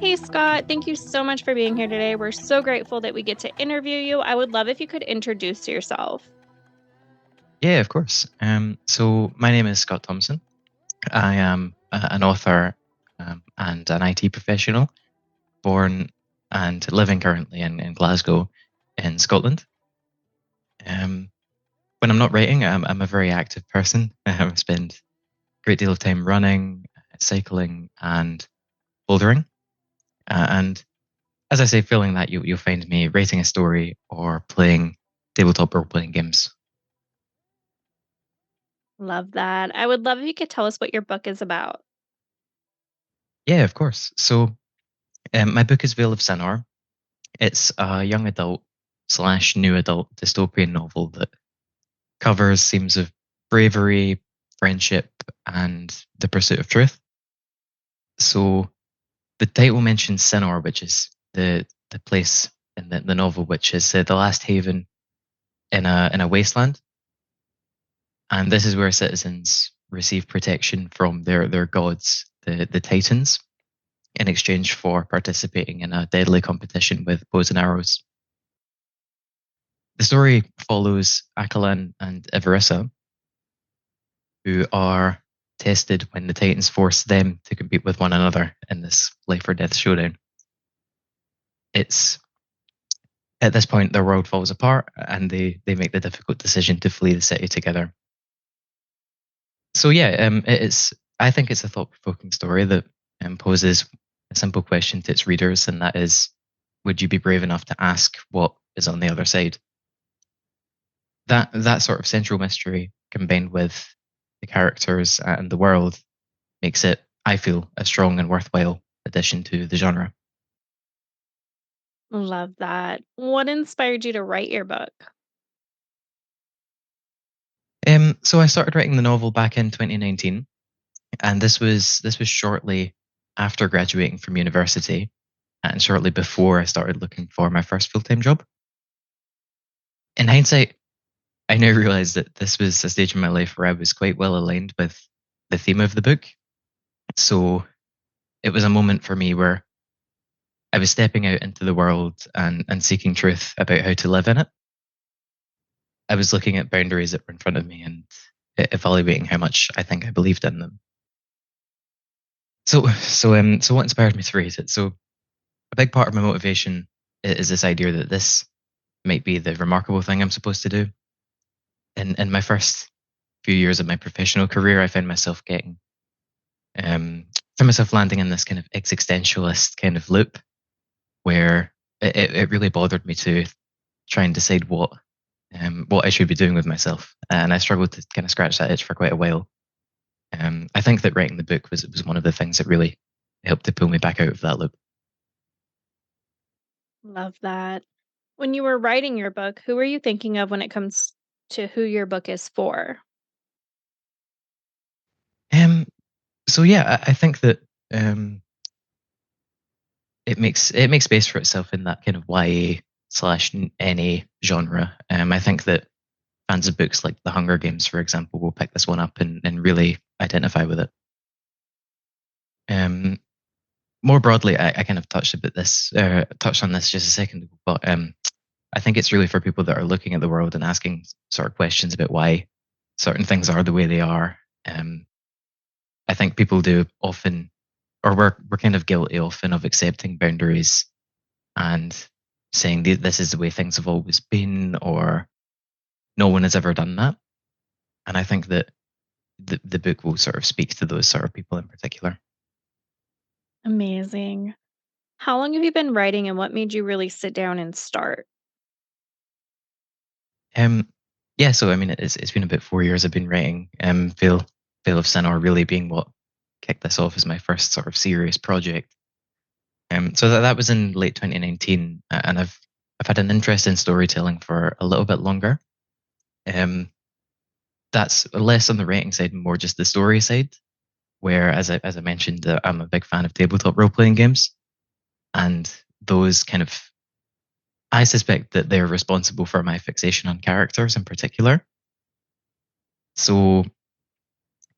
Hey, Scott, thank you so much for being here today. We're so grateful that we get to interview you. I would love if you could introduce yourself. Yeah, of course. So my name is Scott Thompson. I am an author and an IT professional, born and living currently in Glasgow, in Scotland. Um, when I'm not writing, I'm a very active person. I spend a great deal of time running, cycling, and bouldering. And as I say, feeling that you'll find me writing a story or playing tabletop role playing games. Love that. I would love if you could tell us what your book is about. Yeah, of course. So my book is Veil of Synnor. It's a young adult slash new adult dystopian novel that covers themes of bravery, friendship, and the pursuit of truth. So the title mentions Synnor, which is the place in the novel, which is the last haven in a wasteland, and this is where citizens receive protection from their gods, the Titans, in exchange for participating in a deadly competition with bows and arrows. The story follows Akalan and Ivarissa, who are tested when the Titans force them to compete with one another in this life or death showdown. It's at this point their world falls apart and they make the difficult decision to flee the city together. So yeah, it's I think it's a thought provoking story that poses a simple question to its readers, and that is, would you be brave enough to ask what is on the other side? That sort of central mystery combined with the characters and the world makes it, I feel, a strong and worthwhile addition to the genre. Love that. What inspired you to write your book? So I started writing the novel back in 2019, and this was shortly after graduating from university, and shortly before I started looking for my first full time job. In hindsight, I now realize that this was a stage in my life where I was quite well aligned with the theme of the book. So it was a moment for me where I was stepping out into the world and seeking truth about how to live in it. I was looking at boundaries that were in front of me and evaluating how much I think I believed in them. So what inspired me to write it? So a big part of my motivation is this idea that this might be the remarkable thing I'm supposed to do. In my first few years of my professional career, I um, found myself landing in this kind of existentialist kind of loop where it really bothered me to try and decide what I should be doing with myself, and I struggled to kind of scratch that itch for quite a while. I think that writing the book was one of the things that really helped to pull me back out of that loop. Love that. When you were writing your book, who were you thinking of when it comes to who your book is for? Um, so yeah, I think that um, it makes space for itself in that kind of YA slash NA genre. I think that fans of books like The Hunger Games, for example, will pick this one up and really identify with it. Um, More broadly, I kind of touched on this just a second ago, but I think it's really for people that are looking at the world and asking sort of questions about why certain things are the way they are. Um, I think people do often, or we're kind of guilty often of accepting boundaries and saying this is the way things have always been, or no one has ever done that. And I think that the book will sort of speak to those sort of people in particular. Amazing. How long have you been writing and what made you really sit down and start? Um, yeah, so I mean, it's been about 4 years I've been writing. Veil of Sinor really being what kicked this off as my first sort of serious project. So that was in late 2019, and I've had an interest in storytelling for a little bit longer. Um, that's less on the writing side, and more just the story side. Where, as I mentioned, I'm a big fan of tabletop role playing games, and those kind of I suspect that they're responsible for my fixation on characters in particular. So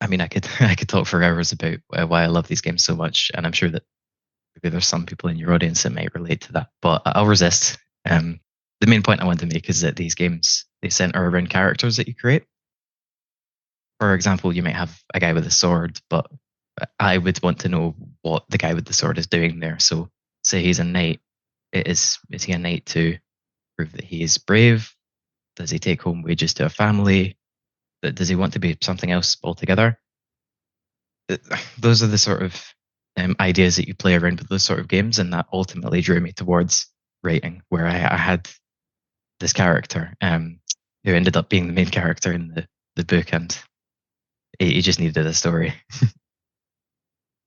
I mean, I could I could talk for hours about why I love these games so much, and I'm sure that maybe there's some people in your audience that might relate to that, but I'll resist. Um, the main point I want to make is that these games they center around characters that you create. For example, you might have a guy with a sword, but I would want to know what the guy with the sword is doing there. So, say he's a knight. Is he a knight to prove that he is brave? Does he take home wages to a family? Does he want to be something else altogether? Uh, Those are the sort of ideas that you play around with those sort of games, and that ultimately drew me towards writing, where I had this character who ended up being the main character in the book, and he just needed a story.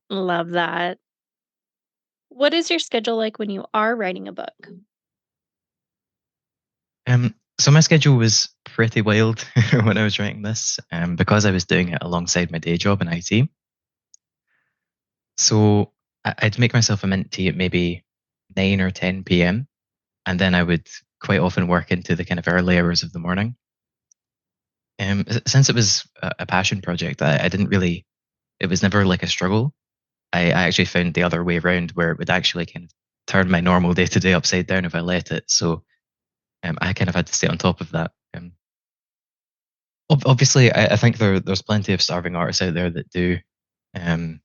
Love that. What is your schedule like when you are writing a book? So my schedule was pretty wild when I was writing this, because I was doing it alongside my day job in IT. So I'd make myself a mint tea at maybe 9 or 10 p.m., and then I would quite often work into the kind of early hours of the morning. Since it was a passion project, I didn't really. It was never like a struggle. I actually found the other way around, where it would actually kind of turn my normal day to day upside down if I let it. So I kind of had to stay on top of that. Obviously, I think there's plenty of starving artists out there that do, um,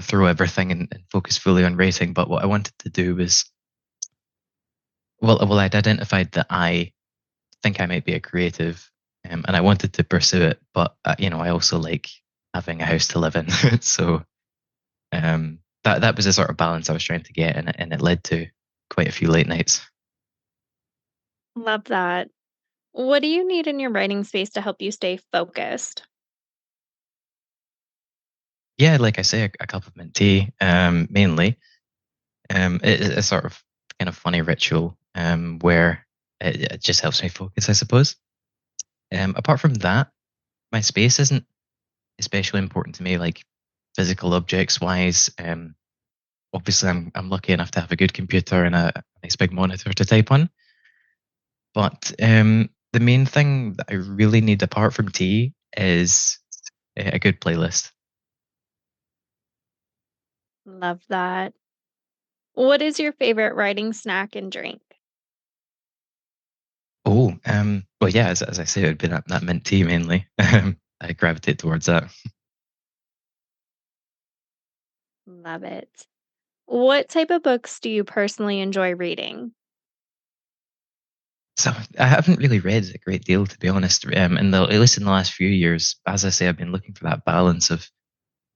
throw everything and focus fully on writing. But what I wanted to do was, well, I'd identified that I think I might be a creative, and I wanted to pursue it. But I also like having a house to live in. So that was the sort of balance I was trying to get, and it led to quite a few late nights. Love that. What do you need in your writing space to help you stay focused? Yeah, like I say, a cup of mint tea, mainly. It's a sort of kind of funny ritual, where it just helps me focus, I suppose. Apart from that, my space isn't especially important to me, like physical objects wise. Obviously, I'm lucky enough to have a good computer and a nice big monitor to type on. But the main thing that I really need apart from tea is a good playlist. Love that. What is your favorite writing snack and drink? Oh, well, yeah, as I say, it would be that mint tea mainly. I gravitate towards that. Love it. What type of books do you personally enjoy reading? So I haven't really read a great deal, to be honest. At least in the last few years, as I say, I've been looking for that balance of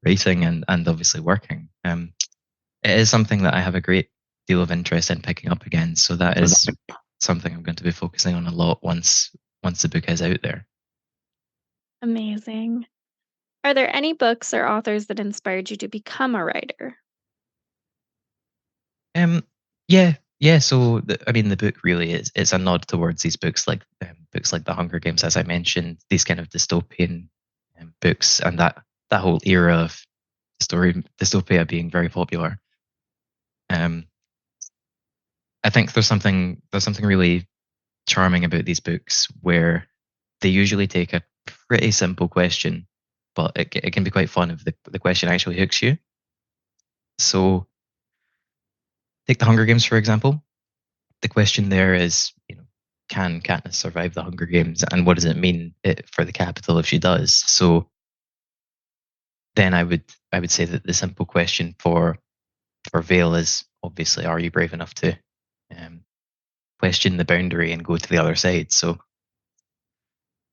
writing and obviously working. It is something that I have a great deal of interest in picking up again. So that is something I'm going to be focusing on a lot once the book is out there. Amazing. Are there any books or authors that inspired you to become a writer? Um, yeah, yeah. So I mean, the book really is it's a nod towards these books like The Hunger Games, as I mentioned, these kind of dystopian books, and that whole era of story dystopia being very popular. Um, I think there's something really charming about these books where they usually take a pretty simple question, but it can be quite fun if the question actually hooks you. So take The Hunger Games for example. The question there is, can Katniss survive the Hunger Games, and what does it mean for the capital if she does? So then I would say that the simple question for Vale is obviously, are you brave enough to um, question the boundary and go to the other side? So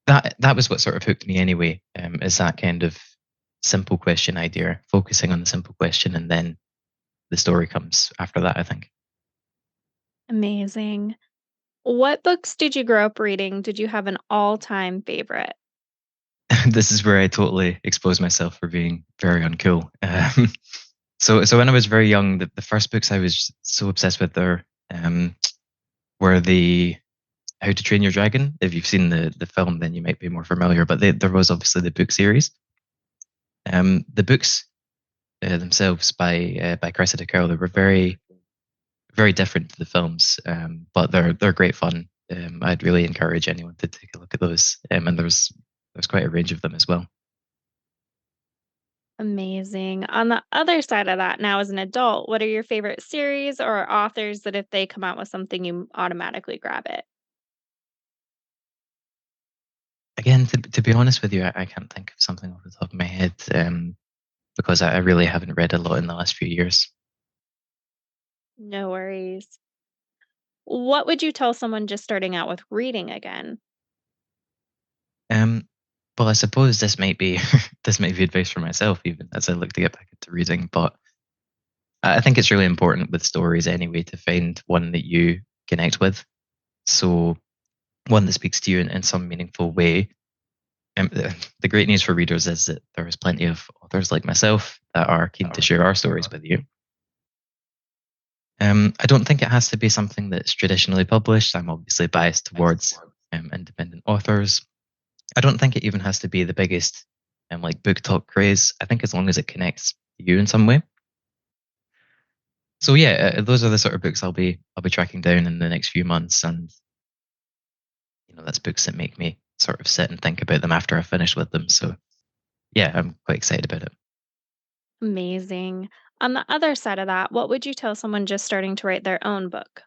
that was what sort of hooked me anyway. Is that kind of simple question idea, focusing on the simple question, and then the story comes after that. I think. Amazing. What books did you grow up reading? Did you have an all-time favorite? This is where I totally expose myself for being very uncool. So when I was very young, the first books I was so obsessed with were the How to Train Your Dragon. If you've seen the film, then you might be more familiar. But there was obviously the book series. The books themselves by Cressida Cole, they were very different to the films, but they're great fun. I'd really encourage anyone to take a look at those. And there's quite a range of them as well. Amazing. On the other side of that, now as an adult, what are your favorite series or authors that if they come out with something, you automatically grab it? Again, to be honest with you, I can't think of something off the top of my head because I really haven't read a lot in the last few years. No worries. What would you tell someone just starting out with reading again? Um, well, I suppose this might be this might be advice for myself, even as I look to get back into reading. But I think it's really important with stories anyway to find one that you connect with. So one that speaks to you in some meaningful way. The great news for readers is that there's plenty of authors like myself that are keen to share our stories with you. I don't think it has to be something that's traditionally published. I'm obviously biased towards independent authors. I don't think it even has to be the biggest like book talk craze. I think as long as it connects you in some way. So yeah, those are the sort of books I'll be tracking down in the next few months, and that's books that make me sort of sit and think about them after I've finished with them. So yeah, I'm quite excited about it. Amazing. On the other side of that, what would you tell someone just starting to write their own book?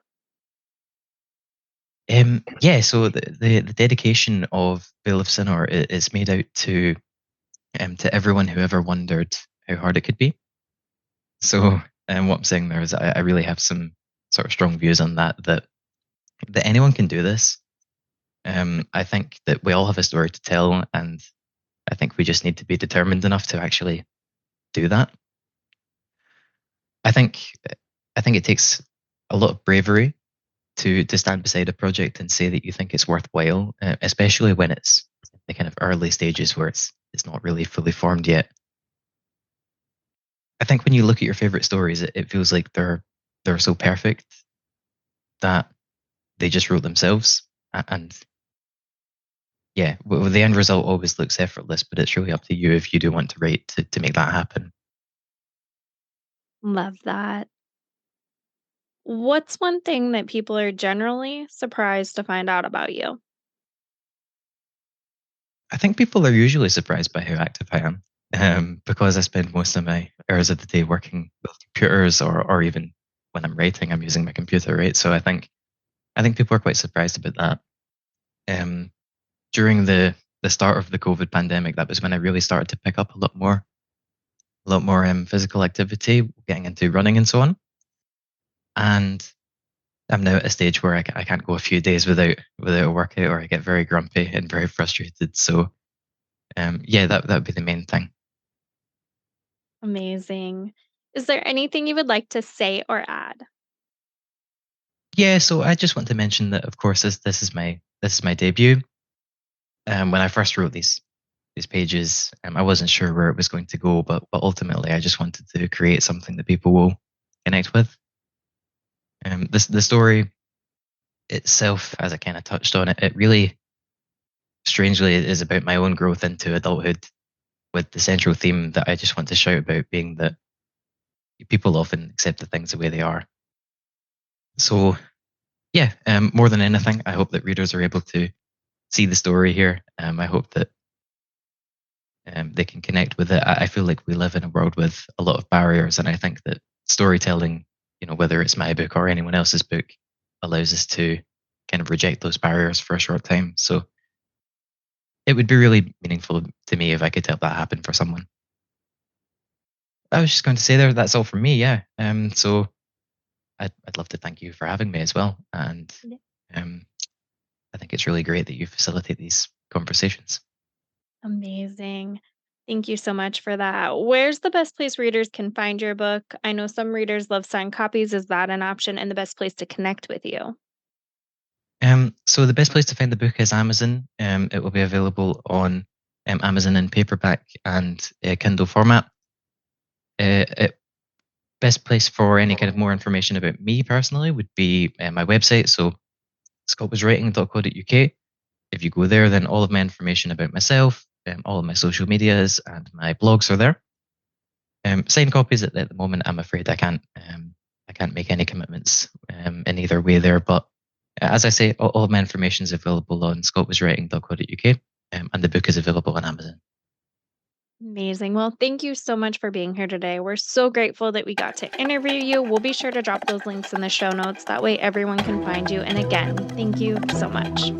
Yeah, so the dedication of Veil of Synnor is made out to everyone who ever wondered how hard it could be. So what I'm saying there is I really have some sort of strong views on that anyone can do this. I think that we all have a story to tell, and I think we just need to be determined enough to actually do that. I think I think it takes a lot of bravery to stand beside a project and say that you think it's worthwhile, especially when it's the kind of early stages where it's not really fully formed yet. I think when you look at your favorite stories, it feels like they're so perfect that they just wrote themselves. And yeah, the end result always looks effortless, but it's really up to you if you do want to write to make that happen. Love that. What's one thing that people are generally surprised to find out about you? I think people are usually surprised by how active I am, because I spend most of my hours of the day working with computers, or even when I'm writing, I'm using my computer, right? So I think people are quite surprised about that. Um, During the start of the COVID pandemic, that was when I really started to pick up a lot more physical activity, getting into running and so on. And I'm now at a stage where I can't go a few days without a workout, or I get very grumpy and very frustrated. So yeah, that would be the main thing. Amazing. Is there anything you would like to say or add? Yeah, so I just want to mention that, of course, this is my debut. When I first wrote these pages, I wasn't sure where it was going to go, but ultimately, I just wanted to create something that people will connect with. The story itself, as I kind of touched on it, it really strangely is about my own growth into adulthood, with the central theme that I just want to shout about being that people often accept the things the way they are. So yeah, more than anything, I hope that readers are able to see the story here. I hope that they can connect with it. I feel like we live in a world with a lot of barriers, and I think that storytelling, whether it's my book or anyone else's book, allows us to kind of reject those barriers for a short time. So it would be really meaningful to me if I could help that happen for someone. I was just going to say there, that's all from me. Yeah. So I'd love to thank you for having me as well, and Yeah. um, I think it's really great that you facilitate these conversations. Amazing. Thank you so much for that. Where's the best place readers can find your book? I know some readers love signed copies. Is that an option and the best place to connect with you? So the best place to find the book is Amazon. It will be available on Amazon in paperback and Kindle format. Best place for any kind of more information about me personally would be my website. So scottwaswriting.co.uk. If you go there, then all of my information about myself, all of my social medias, and my blogs are there. Signed copies at the moment, I'm afraid I can't make any commitments in either way there. But as I say, all of my information is available on scottwaswriting.co.uk, and the book is available on Amazon. Amazing. Well, thank you so much for being here today. We're so grateful that we got to interview you. We'll be sure to drop those links in the show notes. That way everyone can find you. And again, thank you so much.